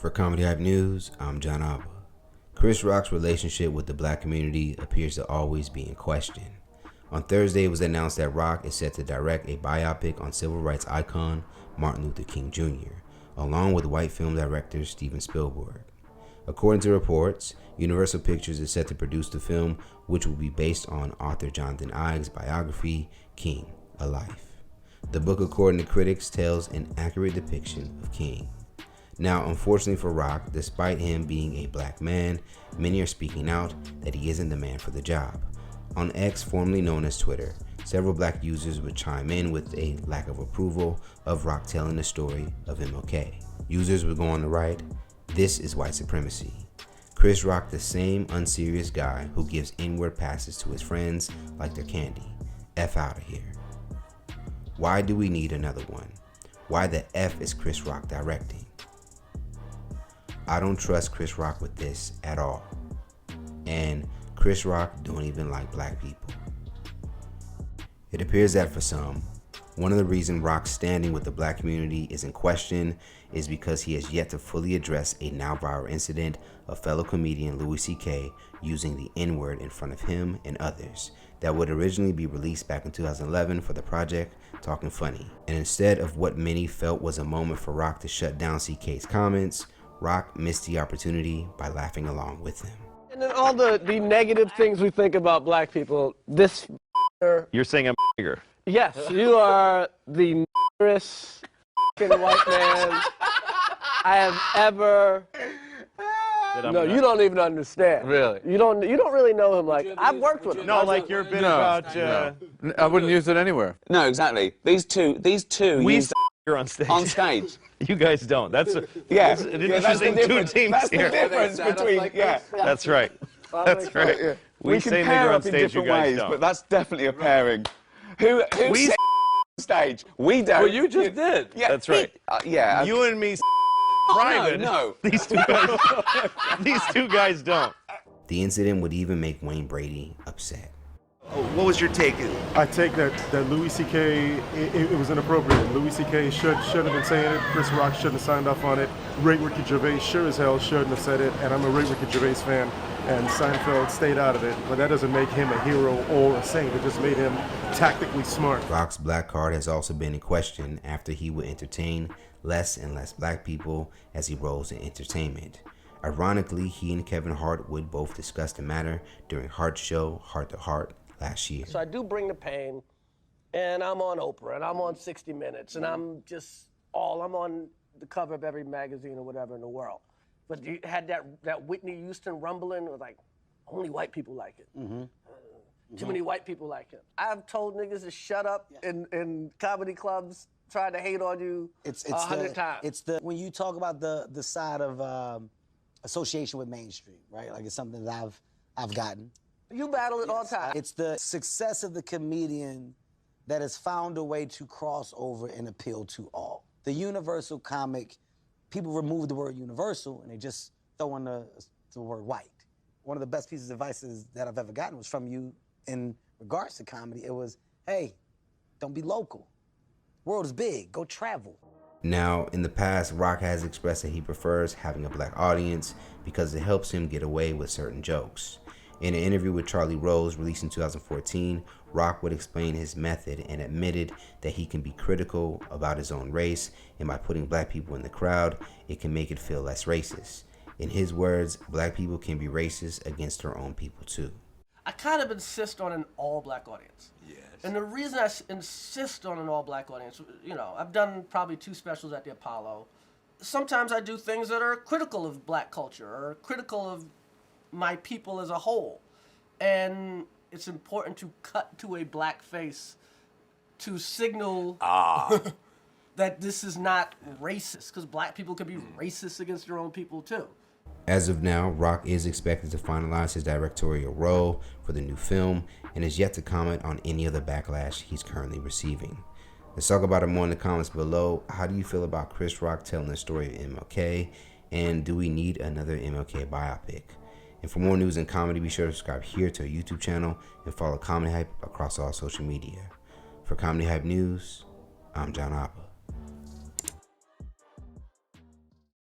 For Comedy Hype News, I'm John Alba. Chris Rock's relationship with the black community appears to always be in question. On Thursday, it was announced that Rock is set to direct a biopic on civil rights icon Martin Luther King Jr., along with white film director Steven Spielberg. According to reports, Universal Pictures is set to produce the film, which will be based on author Jonathan Ives' biography, King, A Life. The book, according to critics, tells an accurate depiction of King. Now, unfortunately for Rock, despite him being a black man, many are speaking out that he isn't the man for the job. On X, formerly known as Twitter, several black users would chime in with a lack of approval of Rock telling the story of MLK. Users would go on to write, "This is white supremacy. Chris Rock, the same unserious guy who gives N-word passes to his friends like they're candy. F out of here. Why do we need another one? Why the F is Chris Rock directing? I don't trust Chris Rock with this at all. And Chris Rock don't even like black people." It appears that for some, one of the reasons Rock's standing with the black community is in question is because he has yet to fully address a now viral incident of fellow comedian Louis C.K. using the N-word in front of him and others that would originally be released back in 2011 for the project Talking Funny. And instead of what many felt was a moment for Rock to shut down C.K.'s comments, Rock missed the opportunity by laughing along with him. And then all the negative things we think about black people, this You're saying I'm bigger. yes, you are the white man I have ever. No, you don't even understand. Really? You don't really know him like I've worked with him. No, like your bit about. I wouldn't use it anywhere. No, exactly. These two We used you're on stage. on stage. You guys don't. That's an That's interesting the two difference. teams That's here. the difference between That's right. That's right. Yeah. We can say pair nigger on up in stage, you different guys ways, don't. but that's definitely a pairing. Who We said on stage? We don't. Well, you just did. Yeah, That's right. Yeah. You and me private. No. These two guys don't. The incident would even make Wayne Brady upset. What was your take? I take that Louis C.K. It was inappropriate. Louis C.K. shouldn't have been saying it. Chris Rock shouldn't have signed off on it. Ricky Gervais sure as hell shouldn't have said it. And I'm a Ricky Gervais fan, and Seinfeld stayed out of it. But that doesn't make him a hero or a saint. It just made him tactically smart. Rock's black card has also been in question after he would entertain less and less black people as he rose in entertainment. Ironically, he and Kevin Hart would both discuss the matter during Hart's show, Hart to Hart, last year. So I do bring the pain, and I'm on Oprah, and I'm on 60 Minutes, and I'm on the cover of every magazine or whatever in the world. But you had that Whitney Houston rumbling, it was like, only white people like it. Too many white people like it. I've told niggas to shut up in comedy clubs, trying to hate on you 100 times. It's when you talk about the side of association with mainstream, right? Like it's something that I've gotten. You battle it all the time. It's the success of the comedian that has found a way to cross over and appeal to all. The universal comic, people remove the word universal and they just throw in the word white. One of the best pieces of advice that I've ever gotten was from you in regards to comedy. It was, hey, don't be local. World is big, go travel. Now, in the past, Rock has expressed that he prefers having a black audience because it helps him get away with certain jokes. In an interview with Charlie Rose released in 2014, Rock would explain his method and admitted that he can be critical about his own race, and by putting black people in the crowd, it can make it feel less racist. In his words, black people can be racist against their own people too. I kind of insist on an all-black audience. Yes. And the reason I insist on an all-black audience, I've done probably 2 specials at the Apollo. Sometimes I do things that are critical of black culture or critical of my people as a whole. And it's important to cut to a black face to signal that this is not racist, because black people can be racist against their own people too. As of now, Rock is expected to finalize his directorial role for the new film and is yet to comment on any of the backlash he's currently receiving. Let's talk about it more in the comments below. How do you feel about Chris Rock telling the story of MLK? And do we need another MLK biopic? And for more news and comedy, be sure to subscribe here to our YouTube channel and follow Comedy Hype across all social media. For Comedy Hype News, I'm John Alba.